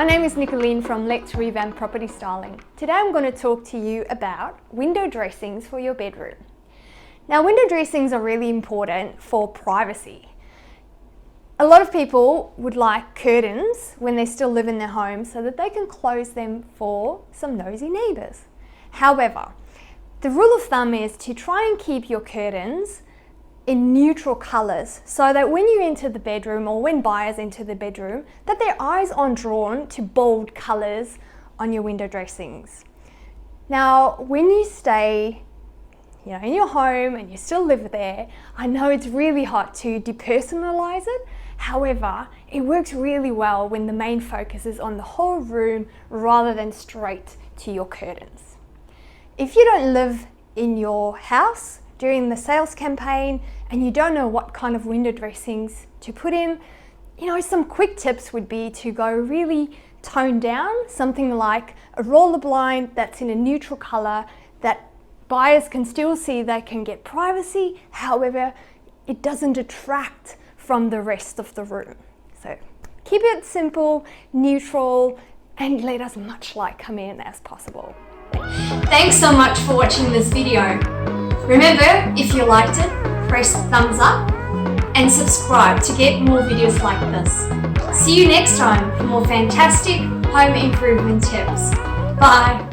My name is Nicolene from Let's Revamp Property Styling. Today I'm going to talk to you about window dressings for your bedroom. Now, window dressings are really important for privacy. A lot of people would like curtains when they still live in their home so that they can close them for some nosy neighbours. However, the rule of thumb is to try and keep your curtains in neutral colours so that when you enter the bedroom or when buyers enter the bedroom, that their eyes aren't drawn to bold colours on your window dressings. Now, when you stay in your home and you still live there, I know it's really hard to depersonalise it. However, it works really well when the main focus is on the whole room rather than straight to your curtains. If you don't live in your house during the sales campaign and you don't know what kind of window dressings to put in, some quick tips would be to go really toned down, something like a roller blind that's in a neutral colour that buyers can still see, they can get privacy, however, it doesn't detract from the rest of the room. So keep it simple, neutral, and let as much light come in as possible. Thanks so much for watching this video. Remember, if you liked it, press thumbs up and subscribe to get more videos like this. See you next time for more fantastic home improvement tips. Bye.